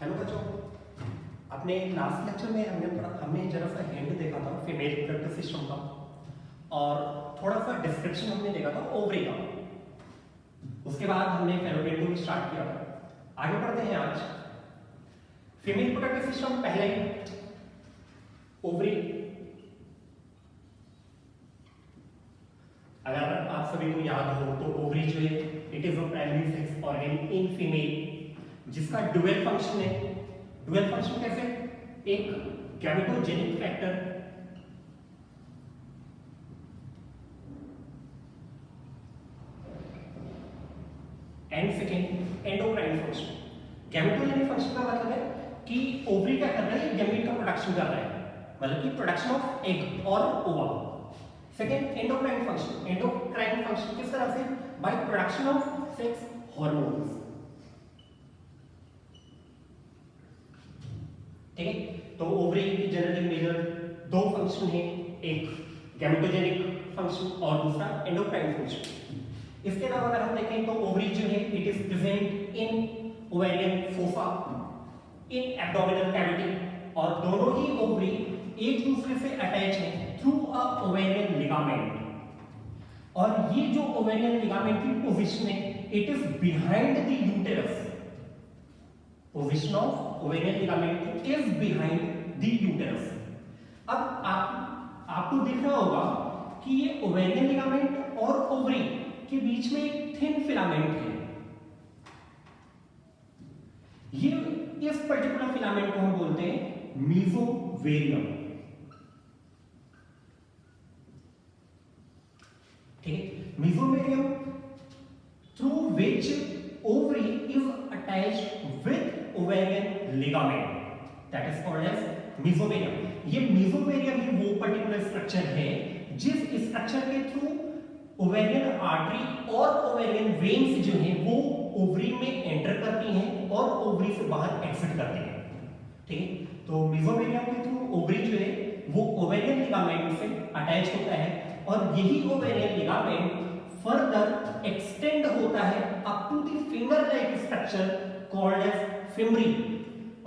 Hello बच्चों, अपने last lecture में हमने जरा सा हिंट देखा था फीमेल रिप्रोडक्टिव सिस्टम का और थोड़ा सा डिस्क्रिप्शन हमने देखा था ओवरी का। उसके बाद हमने फैलोपियन ट्यूब स्टार्ट किया था। आगे बढ़ते हैं आज। फीमेल रिप्रोडक्टिव सिस्टम पहले ओवरी। अगर आप सभी को याद हो तो ओवरी जो है it is a primary sex organ in female जिसका डुअल फंक्शन है। डुअल फंक्शन कैसे? एक gametogenic factor and second endocrine function. Gametogenic function का मतलब है कि ओवरी क्या कर रहा है, गैमेट का प्रोडक्शन कर रहा है, मतलब कि प्रोडक्शन ऑफ एग और ओवा। Second endocrine function. Endocrine function किस तरह से? By production of sex hormones. ठीक है, तो ओवरी की जनरली मेजर दो फंक्शन है, एक गैमेटोजेनिक फंक्शन और दूसरा एंडोक्राइन फंक्शन। इसके अलावा अगर हम देखें तो ओवरी जो है it is present in ovarian fossa in abdominal cavity और दोनों ही ओवरी एक दूसरे से अटैच हैं थ्रू अ ओवेरियन लिगामेंट। और ये जो ओवेरियन लिगामेंट की पोजीशन है it is behind the uterus. Position of ovarian ligament is behind the uterus. अब आपको दिख रहा होगा कि ये ओवेरियन लिगामेंट और ओवरी के बीच में एक थिन फिलामेंट है। ये इस पर्टिकुलर फिलामेंट को हम बोलते हैं मीसोवेरियम। ठीक है, mesovarium through which ovary is attached with ovarian ligament, that is called as mesothelium। ये mesothelium ही वो पर्टिकुलर स्ट्रक्चर है जिस स्ट्रक्चर के थ्रू ओवेरियन आर्टरी और ओवेरियन वेन्स जो हैं वो ओवरी में एंटर करती हैं और ओवरी से बाहर एग्जिट करती हैं। ठीक है, तो mesothelium के थ्रू ओवरी जो है वो ओवेरियन लिगामेंट से अटैच होता है और यही ओवेरियन लिगामेंट फर्दर एक्सटेंड होता है up to the finger like structure called as fimbriae.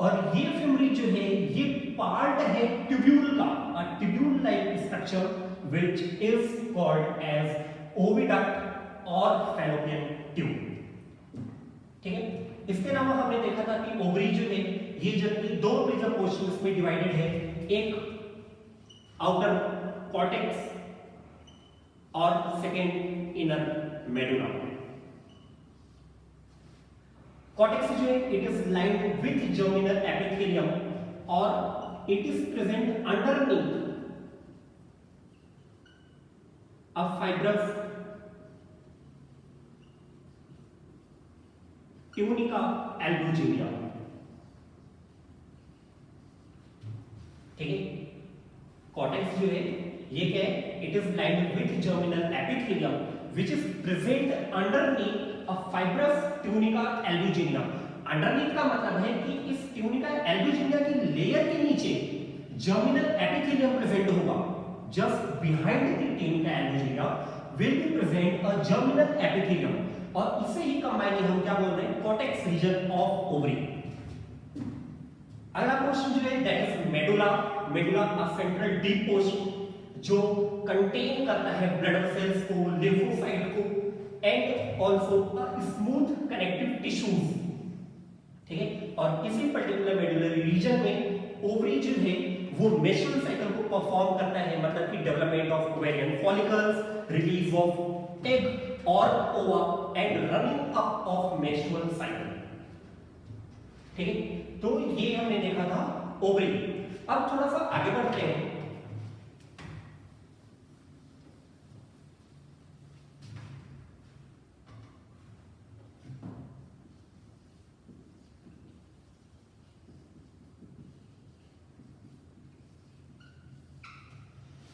और ये फिमरी जो है ये पार्ट है ट्यूब्यूल का, a tubule like structure which is called as oviduct or fallopian tube. ठीक है, इसके अलावा हमने देखा था कि ओवरी जो है ये जनरली दो मेजर पोर्शंस में डिवाइडेड है, एक आउटर कॉर्टेक्स और सेकेंड इनर मेडुला। कॉर्टेक्स जो है it is lined with germinal epithelium और it is present underneath a fibrous tunica albuginea. ठीक है, कॉर्टेक्स जो है ये क्या है? It is lined with germinal epithelium which is present underneath a fibrous tunica albuginea. Underneath का मतलब है कि इस ट्यूनिका एल्बुजिनिया की लेयर के नीचे जर्मिनल एपिथेलियम प्रेजेंट होगा। Just behind the tunica albuginea will be present a germinal epithelium और इसे ही कंबाइन हम क्या बोल रहे हैं? Cortex region of ovary. अगला क्वेश्चन जो है that is medulla. Medulla a central deep portion जो कंटेन करता है ब्लड वेसल्स को, लिम्फोसाइट को and also smooth connective tissues. ठीक है, और इसी पर्टिकुलर मेडुलरी रीजन में ओवरी जो है वो मेंस्ट्रुअल साइकिल को परफॉर्म करता है, मतलब कि development of ovarian follicles, release of egg और ओवा and running up of menstrual cycle. ठीक है, तो ये हमने देखा था ओवरी। अब थोड़ा सा आगे बढ़ते हैं।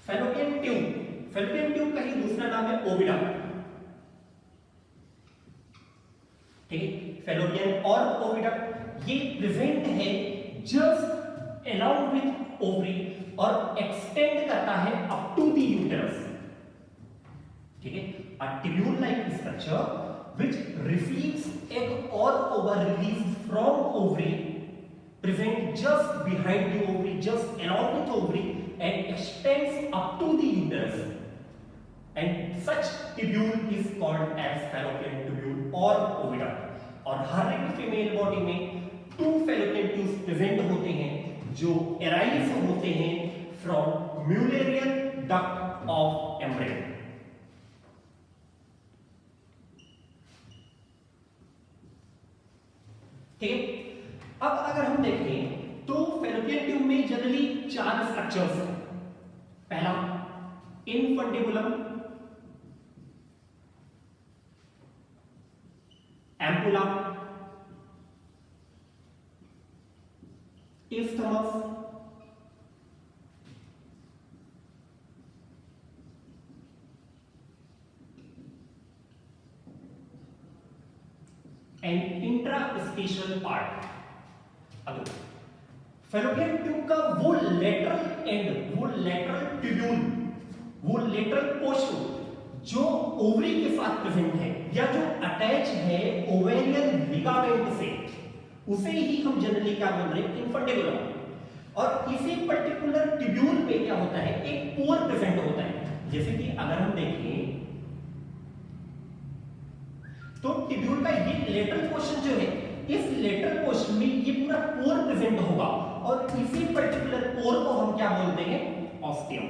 Fallopian tube. फैलोपियन ट्यूब का ही दूसरा नाम है ओविडक्ट। ठीक है, फैलोपियन और ओविडक्ट ये प्रेजेंट है जस्ट अलाउंग विथ ओवरी और एक्सटेंड करता है अप टू द यूटेरस। ठीक है, a tubule like structure which receives egg or ova released from ovary present just behind the ovary, just along with ovary, and extends up to the uterus. And such tubule is called as fallopian tubule or oviduct. और हर एक female body में 2 fallopian tubes present होते हैं जो arise होते हैं from Mullerian duct of embryo. ठीक है, अब अगर हम देखें तो फैलोपियन ट्यूब में जनरली 4 स्ट्रक्चर्स हैं. पहला infundibulum, ampulla, isthmus, and intraspatial part. अब फैलोपियन ट्यूब का वो लेटरल एंड, वो लेटरल ट्यूब्यूल, वो लेटरल पोर्शन जो ओवरी के साथ प्रेजेंट है या जो अटैच है ओवेरियन लिगामेंट से, उसे ही हम जनरली क्या बोल रहे हैं, इनफंडिबुलम. और इसी पर्टिकुलर ट्यूब्यूल पे क्या होता है, एक पोर प्रेजेंट होता है. जैसे कि अगर हम देखें तो ट्यूब्यूल का ये लेटरल पोर्शन जो है, इस लेटरल पोर्शन में ये पूरा पोर प्रेजेंट होगा और इसी पर्टिकुलर पोर को हम क्या बोलते हैं, ऑस्टियम.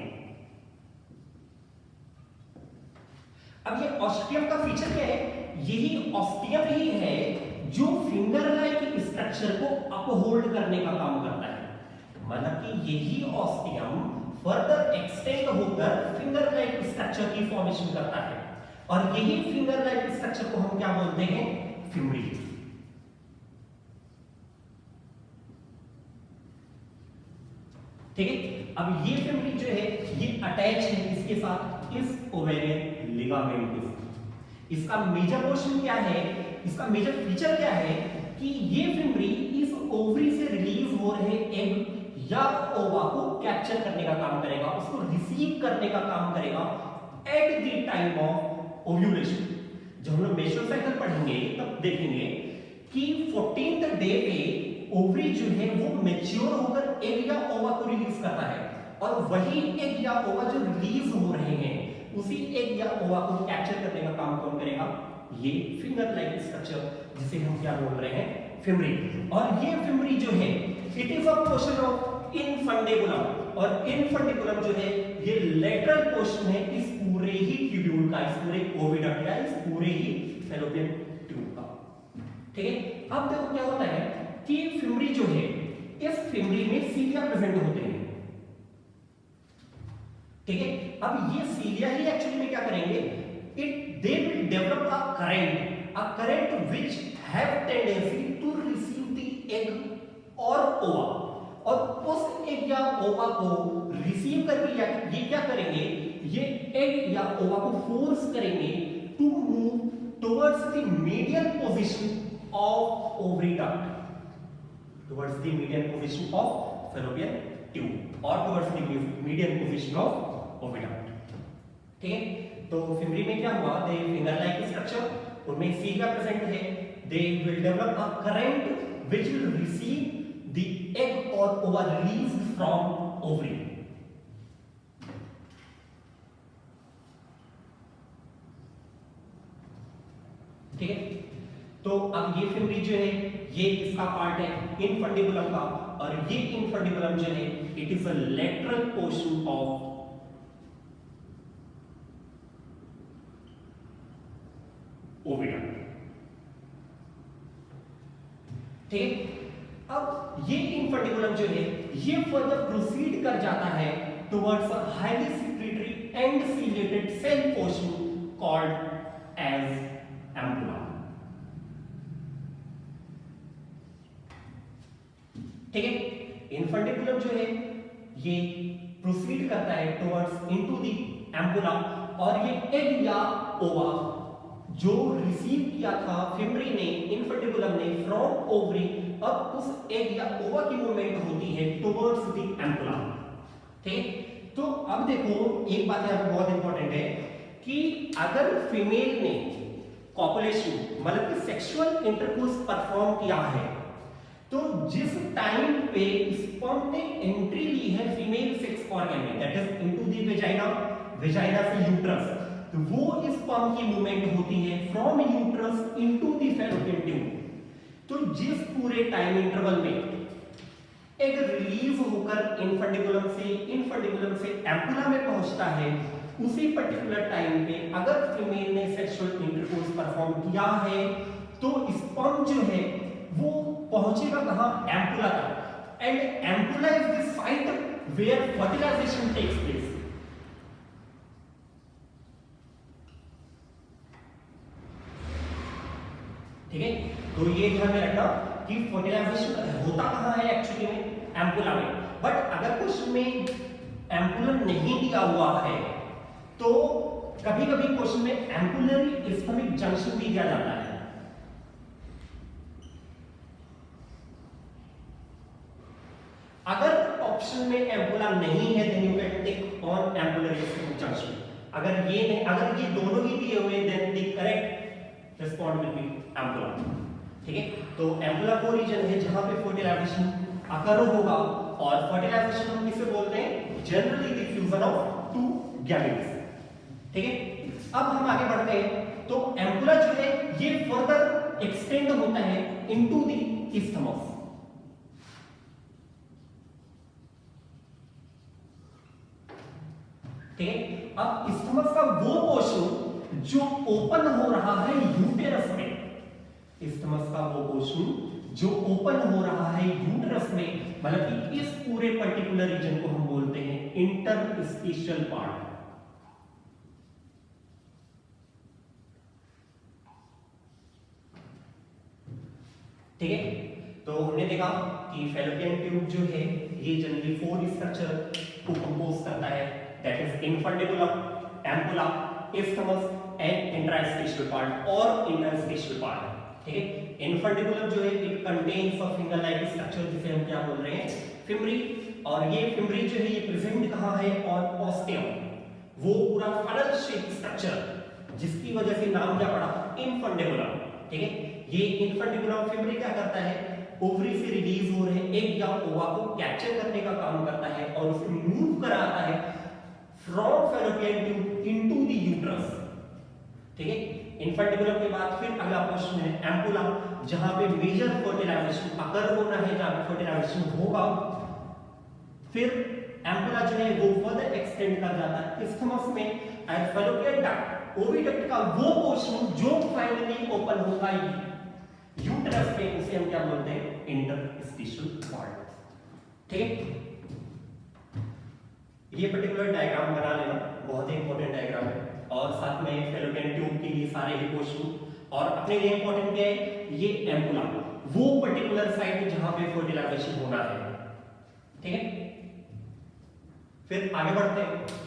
अब ये ऑस्टियम का फीचर क्या है, यही ऑस्टियम ही है जो फिंगर लाइक स्ट्रक्चर को अपहोल्ड करने का काम करता है. मतलब कि यही ऑस्टियम फर्दर एक्सटेंड होकर फिंगर लाइक स्ट्रक्चर की फॉर्मेशन करता है और यही फिंगर लाइक स्ट्रक्चर को हम क्या बोलते हैं, फिमरी. ठीक है, अब ये फिमरी जो है ये अटैच है इसके साथ इस ओवेरियन लिगामेंट के साथ. इसका मेजर पोर्शन क्या है, इसका मेजर फीचर क्या है कि ये फिमरी इस ओवरी से रिलीज हो रहे एग या ओवा को कैप्चर करने का काम करेगा, उसको रिसीव करने का काम करेगा at the time of ovulation. जब हम लोग मेंस्ट्रुअल साइकिल पढ़ेंगे तब देखेंगे कि 14th डे पे ओवरी जो है वो मैच्योर होकर एग या ओवा को रिलीज करता है और वही एग या ओवा जो रिलीज हो रहे हैं उसी एग या ओवा को कैप्चर करने का काम कौन करेगा, ये फिंगर लाइक स्ट्रक्चर जिसे हम क्या बोल रहे हैं, फिमरी. और ये फिमरी जो है it is a portion of infundibulum और इनफंडिबुलम जो है ये लेटरल पोर्शन है इस पूरे ही ट्यूब्यूल का, इस पूरे ओविडक्ट का, इस पूरे ही फैलोपियन ट्यूब का. ठीक है, अब देखो क्या होता है कि फिमरी जो है, इस फिमरी में सीलिया प्रेजेंट होते हैं. ठीक है, अब ये सीलिया ही एक्चुअली में क्या करेंगे, they will develop a current which have tendency to receive the egg और ओवा, और उस एग या ओवा को रिसीव करके ये क्या करेंगे, ये एग या ओवा को फोर्स करेंगे to move towards the medial position of ovary duct, towards the medial position of fallopian tube और towards the medial position of oviduct. ठीक है, तो फिमरी में क्या हुआ, दे फिंगर लाइक स्ट्रक्चर, उनमें सीलिया प्रेजेंट है, दे will develop a current which will receive the egg और ओवा रिलीज्ड फ्रॉम ओवरी. ठीक है, तो अब ये फिमरी जो है ये इसका पार्ट है इनफंडिबुलम का, और ये इनफंडिबुलम जो है it is a lateral portion of oviduct. ठीक, अब ये इनफंडिबुलम जो है ये फर्दर प्रोसीड कर जाता है towards a highly secretory and ciliated cell portion called as ampulla. ठीक है, इनफंडिबुलम जो है ये प्रोसीड करता है टुवर्ड्स इनटू द एम्पुला, और ये एग या ओवा जो रिसीव किया था फिमरी ने, इनफंडिबुलम ने फ्रॉम ओवरी, अब उस एग या ओवा की मूवमेंट होती है टुवर्ड्स द एम्पुला. ठीक, तो अब देखो एक बात यहाँ पे बहुत इंपॉर्टेंट है कि अगर फीमेल ने कॉपुलेशन मतलब कि सेक्सुअल इंटरकोर्स परफॉर्म किया है तो जिस टाइम पे स्पर्म ने एंट्री ली है फीमेल सेक्स ऑर्गन में, that is into the vagina, vagina से यूट्रस, तो वो स्पर्म की मूवमेंट होती है from uterus into the fallopian tube. तो जिस पूरे टाइम इंटरवल में एग रिलीज होकर इनफंडिबुलम से एम्पुला में पहुंचता है, उसी पर्टिकुलर टाइम पे अगर फीमेल ने सेक्सुअल इंटरकोर्स परफॉर्म किया है तो स्पर्म जो है वो पहुंचेगा कहां? एम्पुला तक। And ampulla is the site where fertilisation takes place. ठीक है, तो ये ध्यान में रखना कि फर्टिलाइजेशन होता कहां है एक्चुअली में? एम्पुला में। बट अगर क्वेश्चन में एम्पुलर नहीं दिया हुआ है तो कभी कभी क्वेश्चन में एम्पुलरी स्पर्मिक जंक्शन भी दिया जाता है। अगर ऑप्शन में एम्पुला नहीं है then you can tick on ampullary spermic junction. अगर ये दोनों ही दिए हुए then the correct respond will be ampulla. ठीक है, तो एम्पुला वो रीजन है जहां पे फर्टिलाइजेशन अकर होगा, और फर्टिलाइजेशन हम किसे बोलते हैं? Generally the fusion of two gametes. ठीक है, अब हम आगे बढ़ते हैं। तो एम्पुला जो है ये फर्दर एक्सटेंड होता है इनटू द इस्थमस। ठीक है, अब इस्थमस का वो पोर्शन जो ओपन हो रहा है यूटेरस में, इस्थमस का वो पोर्शन जो ओपन हो रहा है यूटेरस में, मतलब कि इस पूरे पर्टिकुलर रीजन को हम बोलते हैं इंटरस्टिशियल पार्ट। ठीक है, तो हमने देखा कि फैलोपियन ट्यूब जो है ये जनरली 4 स्ट्रक्चर को कंपोज करता है, that is infundibulum, ampulla, isthmus and interstitial part और इंटरस्टिशियल पार्ट। ठीक है, इनफंडिबुलम जो है it contains a finger like structure जिसे हम क्या बोल रहे हैं? फिमरी। और ये फिमरी जो है ये प्रेजेंट कहां है? ऑन ऑस्टियम, वो पूरा फनल शेप स्ट्रक्चर जिसकी वजह से नाम क्या पड़ा? इनफंडिबुलम। ठीक है, ये इनफंडिबुलम फिमरी क्या करता है? ओवरी से रिलीज हो रहे एग या ओवा को कैप्चर करने का काम करता है और उसे मूव कराता है from fallopian tube into the uterus. ठीक है, इनफंडिबुलम के बाद फिर अगला क्वेश्चन है एम्पुला, जहां पे मेजर फर्टिलाइजेशन अकर होना है, जहां पे फर्टिलाइजेशन होगा। फिर एम्पुला जो है वो फर्दर एक्सटेंड कर जाता है इस्थमस में, एंड फैलोपियन डक्ट, ओविडक्ट का वो पोर्शन जो फाइनली ओपन होगा यूट्रस में, उसे हम क्या बोलते हैं? Interstitial part. ठीक है, ये पर्टिकुलर डायग्राम बना लेना, बहुत ही इंपॉर्टेंट डायग्राम है, और साथ में फैलोपियन ट्यूब के लिए सारे ही पोर्शन, और अपने लिए इंपॉर्टेंट क्या है? ये एम्पुला, वो पर्टिकुलर साइट जहां पे फर्टिलाइजेशन होना है। ठीक है, फिर आगे बढ़ते हैं।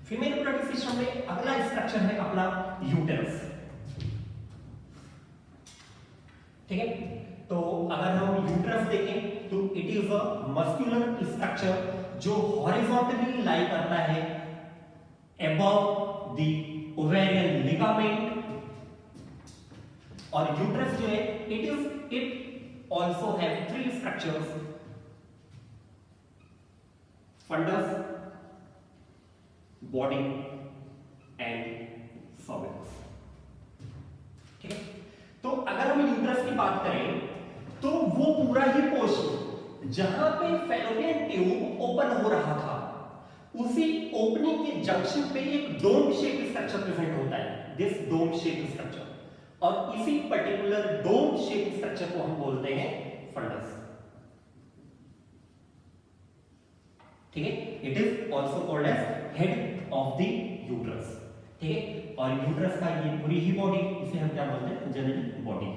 फीमेल रिप्रोडक्टिव सिस्टम में अगला स्ट्रक्चर है अपना यूटेरस। ठीक है, तो अगर हम यूटेरस देखें तो it is a muscular structure जो हॉरिजॉन्टली लाई करता है अबव द ओवेरियन लिगामेंट, और यूटेरस जो है it also have 3 structures: fundus, body and cervix. ठीक है, तो अगर हम यूट्रस की बात करें तो वो पूरा ही पोर्शन जहां पे फैलोपियन ट्यूब ओपन हो रहा था, उसी ओपनिंग के जंक्शन पे एक डोम शेप स्ट्रक्चर प्रेजेंट होता है, दिस डोम शेप स्ट्रक्चर, और इसी पर्टिकुलर डोम शेप स्ट्रक्चर को हम बोलते हैं फंडस। ठीक है, it is also called as head of the uterus. ठीक है, और यूट्रस का ये पूरी ही बॉडी, इसे हम क्या बोलते हैं? Generally body.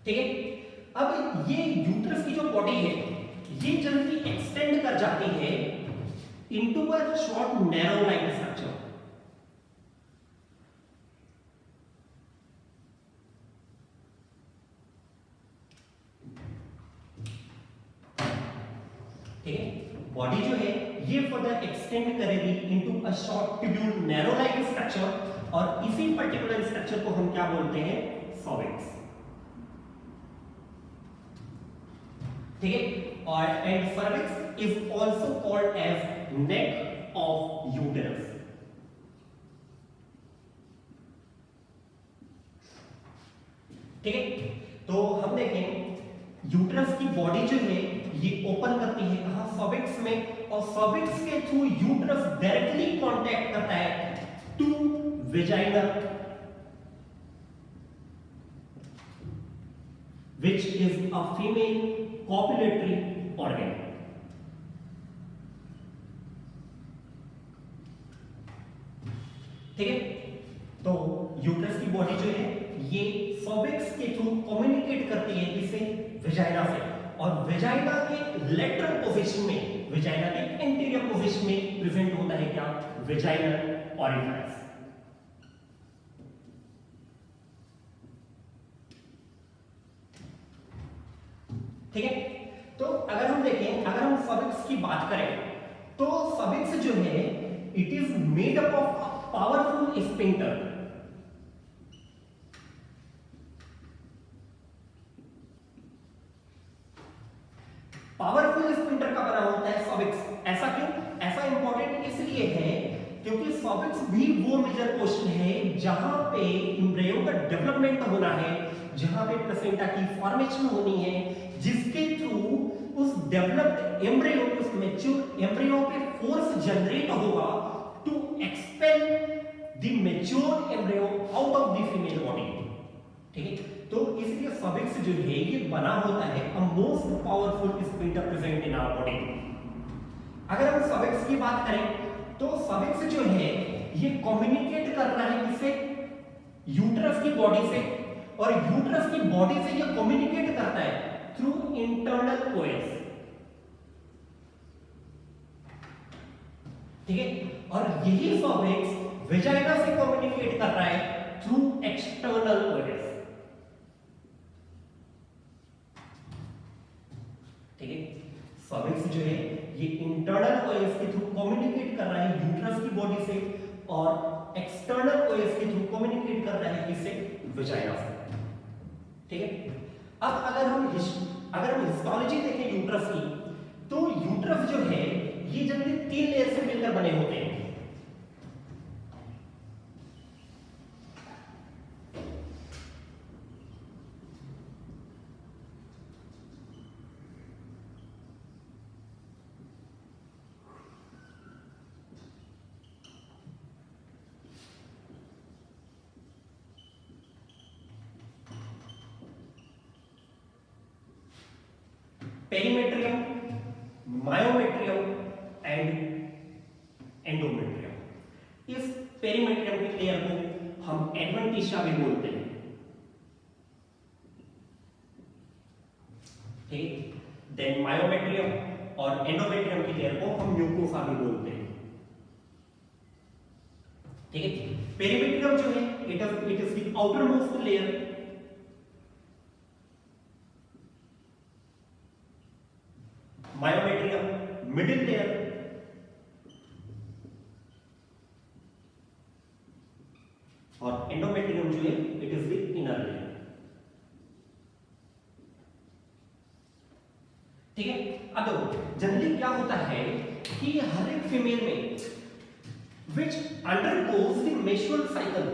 ठीक है, अब ये यूट्रस की जो बॉडी है ये जनरली एक्सटेंड कर जाती है into a short narrow like structure. ठीक है, बॉडी जो है ये फर्दर एक्सटेंड करेगी into a short tubule narrow like structure, और इसी पर्टिकुलर स्ट्रक्चर को हम क्या बोलते हैं, सर्विक्स। ठीक है, और and cervix is also called as neck of uterus. ठीक है, तो हम देखें यूटेरस की बॉडी जो है ये ओपन करती है कहां, सर्विक्स में, और सर्विक्स के थ्रू यूटेरस डायरेक्टली कांटेक्ट करता है to vagina, which is a female copulatory organ. ठीक है, तो यूट्रस की बॉडी जो है ये सर्विक्स के थ्रू कम्युनिकेट करती है किससे, वेजाइना से, और वेजाइना के लेटरल पोजीशन में, वेजाइना के इंटीरियर पोजीशन में प्रेजेंट होता है क्या, वेजाइनल ऑरिफिस। ठीक है, तो अगर हम देखें, अगर हम सर्विक्स की बात करें तो सर्विक्स जो है it is made up of a powerful sphincter. Powerful sphincter का बना होता है सर्विक्स। ऐसा क्यों, ऐसा इंपॉर्टेंट इसलिए है क्योंकि सर्विक्स भी वो मेजर पोर्शन है जहां पे एम्ब्रियो का डेवलपमेंट होना है, जहां पे प्लेसेंटा की फॉर्मेशन होनी है, जिसके थ्रू उस डेवलप्ड एम्ब्रियो, उस मैच्योर एम्ब्रियो पे फोर्स जनरेट होगा to expel the mature embryo out of the female body. ठीक है, तो इसलिए सर्विक्स जो है ये बना होता है a most powerful sphincter present in our body. अगर हम सर्विक्स की बात करें तो सर्विक्स जो है ये कम्युनिकेट कर रहा है किससे, यूट्रस की बॉडी से, और यूट्रस की बॉडी से ये कम्युनिकेट करता है थ्रू इंटरनल ओएस। ठीक है, और यही सर्विक्स वेजाइना से कम्युनिकेट कर रहा है थ्रू एक्सटर्नल ओएस। ठीक है, सर्विक्स जो है ये इंटरनल ओएस के थ्रू कम्युनिकेट कर रहा है यूट्रस की बॉडी से, और एक्सटर्नल ओएस के थ्रू कम्युनिकेट कर रहा है किससे, वेजाइना से। ठीक है, अब अगर हम हिस्टोलॉजी देखें यूट्रस की, तो यूट्रस जो है ये जनरली 3 लेयर से मिलकर बने होते हैं। Perimetrium, myometrium and endometrium. इस पेरीमेट्रियम की लेयर को हम एडवेंटिशिया भी बोलते हैं। ठीक, देन मायोमेट्रियम और एंडोमेट्रियम की लेयर को हम म्यूकोसा भी बोलते हैं। ठीक है, पेरीमेट्रियम जो है it is the outer most layer, myometrium middle layer, और एंडोमेट्रियम जो है it is the inner layer. ठीक है, अब देखो जनरली क्या होता है कि हर एक फीमेल में विच अंडरगोज द मेंस्ट्रुअल साइकिल,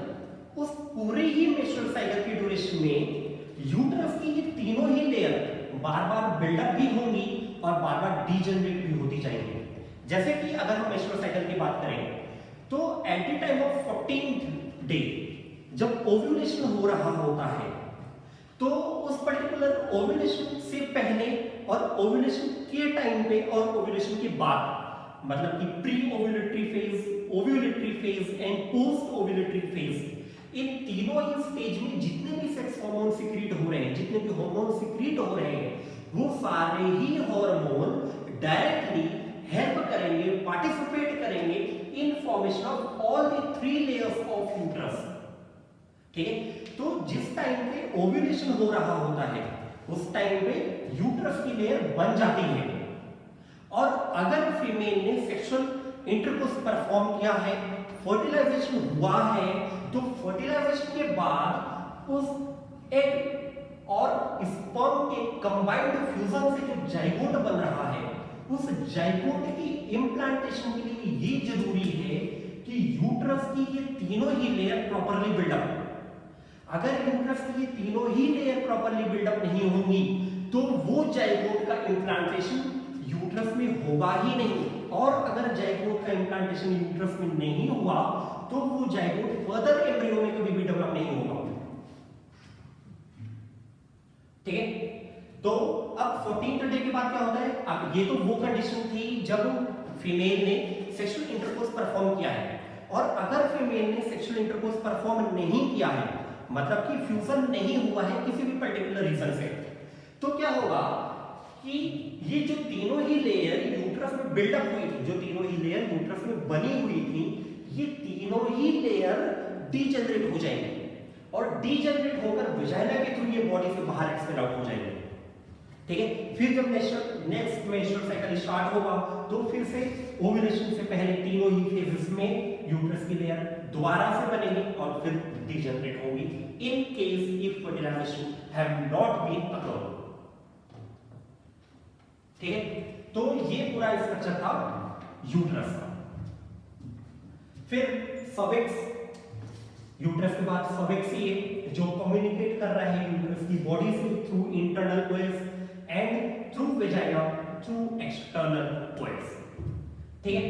उस पूरे ही मेंस्ट्रुअल साइकिल की ड्यूरेशन में यूट्रस की ये तीनों ही लेयर बार बार बिल्डअप भी होंगी और बार बार डीजनरेट भी होती जाएंगी। जैसे कि अगर हम मेंस्ट्रुअल साइकिल की बात करें तो at the time of 14th day जब ओव्यूलेशन हो रहा होता है, तो उस पर्टिकुलर ओव्यूलेशन से पहले और ओव्यूलेशन के टाइम पे और ओव्यूलेशन के बाद, मतलब कि pre ovulatory phase and post ovulatory phase, इन तीनों ही स्टेज में जितने भी सेक्स हार्मोन सिक्रीट हो रहे हैं, जितने भी हार्मोन सिक्रीट हो रहे हैं, वो सारे ही हार्मोन डायरेक्टली हेल्प करेंगे, पार्टिसिपेट करेंगे in formation of all the 3 layers of uterus. ठीक है, तो जिस टाइम पे ओव्यूलेशन हो रहा होता है उस टाइम पे यूट्रस की लेयर बन जाती है, और अगर फीमेल ने सेक्सुअल इंटरकोर्स परफॉर्म किया है, फर्टिलाइजेशन हुआ है, तो फर्टिलाइजेशन के बाद उस एग और स्पर्म के कंबाइंड फ्यूजन से जो जाइगोट बन रहा है, उस जाइगोट की इम्प्लांटेशन के लिए ये जरूरी है कि यूट्रस की ये तीनों ही लेयर प्रॉपर्ली बिल्डअप। अगर यूट्रस की ये तीनों ही लेयर प्रॉपर्ली बिल्डअप नहीं होंगी तो वो जाइगोट का इम्प्लांटेशन यूट्रस में होगा ही नहीं, और अगर जाइगोट का इम्प्लांटेशन यूट्रस में नहीं हुआ तो वो जाइगोट फर्दर एम्ब्रियो में कभी भी डेवलप नहीं होगा। ठीक है, तो अब 14th डे के बाद क्या होता है? अब ये तो वो कंडीशन थी जब फीमेल ने सेक्सुअल इंटरकोर्स परफॉर्म किया है, और अगर फीमेल ने सेक्सुअल इंटरकोर्स परफॉर्म नहीं किया है, मतलब कि फ्यूजन नहीं हुआ है किसी भी पर्टिकुलर रीजन से, तो क्या होगा कि ये जो तीनों ही लेयर यूट्रस में बिल्डअप हुई थी, जो तीनों ही लेयर यूट्रस में बनी हुई थी, ये तीनों ही लेयर डीजेनरेट हो जाएंगे, और डीजेनरेट होकर वजाइना के थ्रू ये बॉडी से बाहर एक्सपेल आउट हो जाएंगे। ठीक है, फिर जब नेक्स्ट मेंस्ट्रुअल साइकिल स्टार्ट होगा तो फिर से ओव्यूलेशन से पहले तीनों ही फेजेस में यूट्रस की लेयर दोबारा से बनेगी और फिर डीजेनरेट होगी in case if fertilization have not been occurred. ठीक है, तो ये पूरा स्ट्रक्चर था यूट्रस का। फिर सर्विक्स, यूट्रस के बाद सर्विक्स ये जो कम्युनिकेट कर रहा है यूट्रस की बॉडी से through internal coels and through vagina through external coels. ठीक है,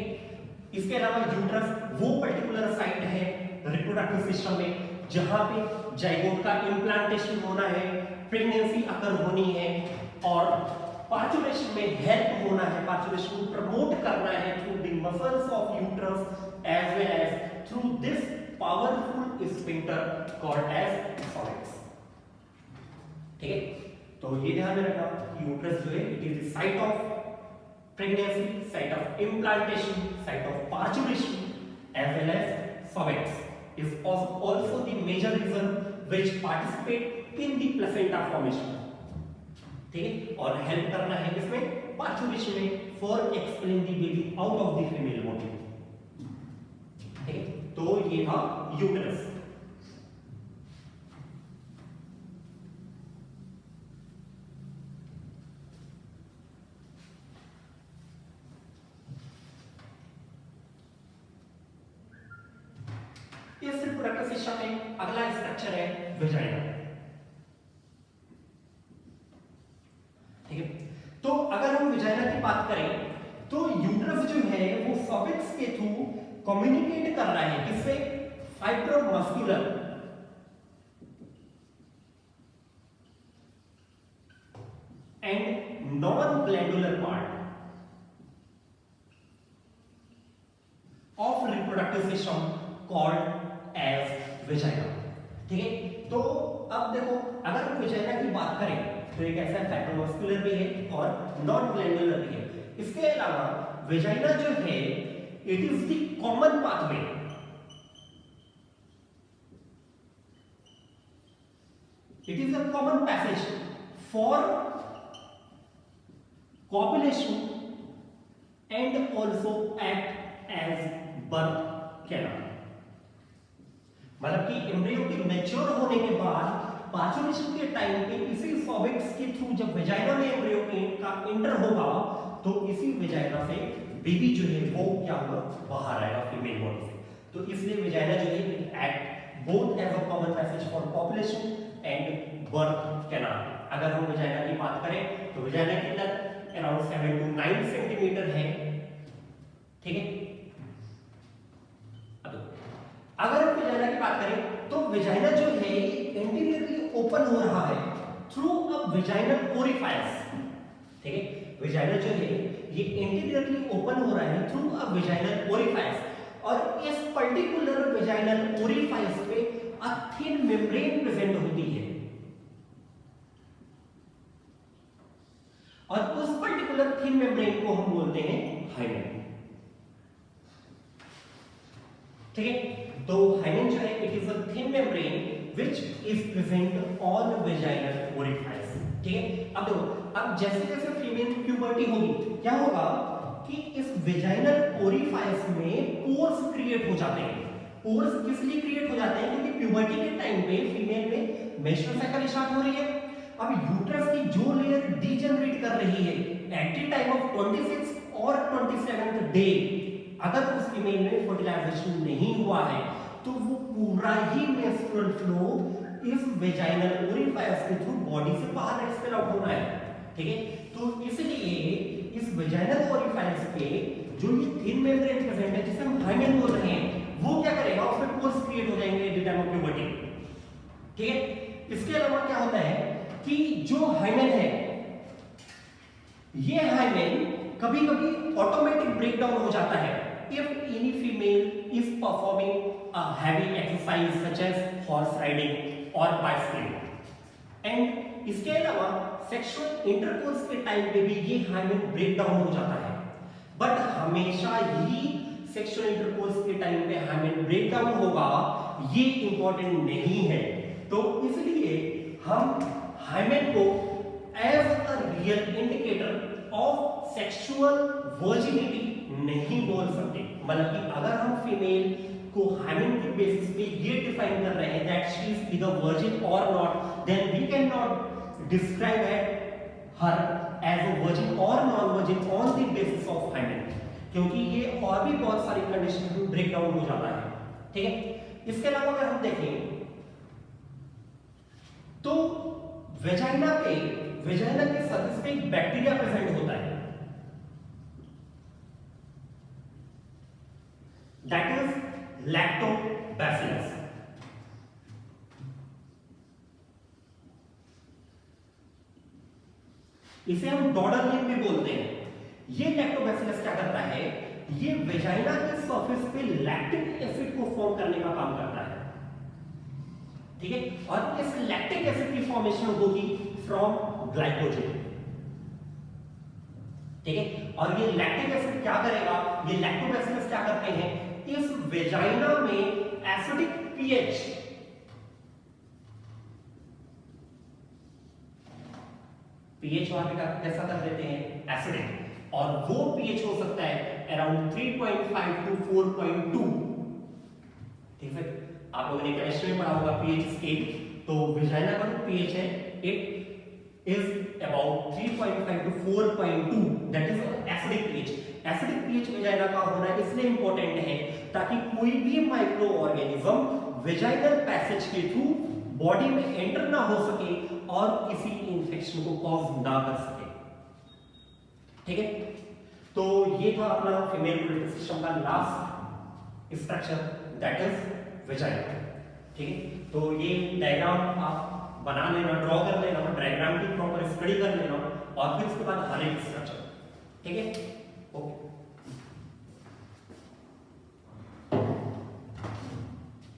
इसके अलावा यूट्रस वो पर्टिकुलर साइट है रिप्रोडक्टिव सिस्टम में जहां पे जाइगोट का इम्प्लांटेशन होना है, प्रेगनेंसी अकर होनी है, और पार्चुलेशन में हेल्प होना है, पार्चुलेशन को प्रमोट करना है through the muscles of uterus as well as through this powerful sphincter called as cervix. ठीक है, तो ये ध्यान में रखना कि यूट्रस जो है it is the site of pregnancy, site of implantation, site of parturition, as well as cervix is also the major reason which participate in the placenta formation. ठीक है, और हेल्प करना है इसमें पार्चुरेशन में for expelling the baby out of the female body. ठीक है, तो ये था यूट्रस। इस रिप्रोडक्टिव सिस्टम में अगला स्ट्रक्चर है वेजाइना। ठीक है, तो अगर हम वेजाइना की बात करें तो यूट्रस जो है वो सर्विक्स के थ्रू कम्युनिकेट कर रहा है किससे? Fibromuscular and non glandular part of reproductive system called as vagina. ठीक है, तो अब देखो अगर हम वेजाइना की बात करें तो एक ऐसा फाइब्रोमस्कुलर भी है और नॉन ग्लैंडुलर भी है। इसके अलावा वेजाइना जो है it is the common pathway, it is a common passage for copulation and also act as birth canal। मतलब कि एम्ब्रियो के मैच्योर होने के बाद पार्चुरेशन के टाइम पे इसी सर्विक्स के थ्रू जब वेजाइना में एम्ब्रियो का एंटर होगा तो इसी वेजाइना से बेबी जो है वो क्या होगा? बाहर आएगा फीमेल बॉडी से। तो इसलिए वेजाइना जो है act both as a common passage for population and birth canal. अगर हम वेजाइना की बात करें तो वेजाइना की लेंथ अराउंड 7 to 9 सेंटीमीटर है। ठीक है, अगर हम वेजाइना की बात करें तो वेजाइना जो है एंटीरियरली ओपन हो रहा है थ्रू अ वेजाइनल ओरिफाइस। ठीक है, वेजाइना जो है ये एंटीरियरली ओपन हो रहा है थ्रू अ वेजाइनल ओरिफाइस, और इस पर्टिकुलर वेजाइनल ओरिफाइस पे अ थिन मेम्ब्रेन प्रेजेंट होती है, और उस पर्टिकुलर थिन मेम्ब्रेन को हम बोलते हैं हाइमेन। ठीक है, तो हाइमेन जो है it is a thin membrane which is present on vaginal orifice. ठीक है, अब देखो, अब जैसे जैसे फीमेल प्यूबर्टी होगी क्या होगा कि इस वेजाइनल ओरिफाइस में पोर्स क्रिएट हो जाते हैं। पोर्स किस लिए क्रिएट हो जाते हैं? क्योंकि प्यूबर्टी के टाइम पे फीमेल में मेंस्ट्रुअल साइकिल स्टार्ट हो रही है। अब यूट्रस की जो लेयर डीजनरेट कर रही है एट द टाइम ऑफ 26 और 27th डे, अगर उस फीमेल में फर्टिलाइजेशन नहीं हुआ है तो वो पूरा ही मेंस्ट्रुअल फ्लो इस वेजाइनल ओरिफाइस के थ्रू बॉडी से बाहर एक्सपेल आउट होना है। ठीक है, तो इसलिए इस वेजाइनल ओरिफाइस पे जो ये थिन मेम्ब्रेन प्रेजेंट है जिसे हम हाइमेन बोल रहे हैं, वो क्या करेगा, उसमें पोर्स क्रिएट हो जाएंगे at the time of puberty. ठीक है, इसके अलावा क्या होता है कि जो हाइमेन है, ये हाइमेन कभी-कभी ऑटोमेटिक ब्रेकडाउन हो जाता है if any female is performing a heavy exercise such as horse riding or bicycling। and इसके अलावा सेक्सुअल इंटरकोर्स के टाइम पे भी ये हाइमेन ब्रेकडाउन हो जाता है, बट हमेशा ही सेक्सुअल इंटरकोर्स के टाइम पे हाइमेन ब्रेकडाउन होगा ये इंपॉर्टेंट नहीं है। तो इसलिए हम हाइमेन को as a real indicator of sexual virginity नहीं बोल सकते। मतलब कि अगर हम फीमेल को हाइमेन के बेसिस पे ये डिफाइन कर रहे हैं that she is either virgin or not, then we can not describe her as a virgin or non virgin on the basis of hymen, क्योंकि ये और भी बहुत सारी कंडीशन में ब्रेक डाउन हो जाता है। ठीक है, इसके अलावा अगर हम देखें तो वेजाइना के सरफेस पे एक बैक्टीरिया प्रेजेंट होता है, that is lactobacillus। इसे हम डॉडर लिम भी बोलते हैं। ये लैक्टोबैसिलस क्या करता है, ये वेजाइना के सरफेस पे लैक्टिक एसिड को फॉर्म करने का काम करता है। ठीक है, और इस लैक्टिक एसिड की फॉर्मेशन होगी फ्रॉम ग्लाइकोजन। ठीक है, और ये लैक्टिक एसिड क्या करेगा, ये लैक्टोबैसिलस क्या करते हैं, इस वेजाइना में एसिडिक पीएच वहां पे कैसा कर देते हैं, एसिडिक, और वो पीएच हो सकता है अराउंड 3.5 to 4.2। ठीक है, आप लोगों ने केमिस्ट्री में पढ़ा होगा पीएच स्केल, तो वेजाइना का जो पीएच है it is about 3.5 to 4.2, that is acidic pH. Acidic pH vagina का होना इसलिए इंपॉर्टेंट है ताकि कोई भी माइक्रो ऑर्गेनिज्म वेजाइनल पैसेज के थ्रू बॉडी में एंटर ना हो सके और किसी इंफेक्शन को कॉज ना कर सके। ठीक है, तो ये था अपना फीमेल रिप्रोडक्टिव सिस्टम का last structure that is vagina. ठीक है, तो ये डायग्राम आप बना लेना, ड्रॉ कर लेना, डायग्राम की प्रॉपर स्टडी कर लेना, और फिर उसके बाद हर एक स्ट्रक्चर। ठीक है, ओके।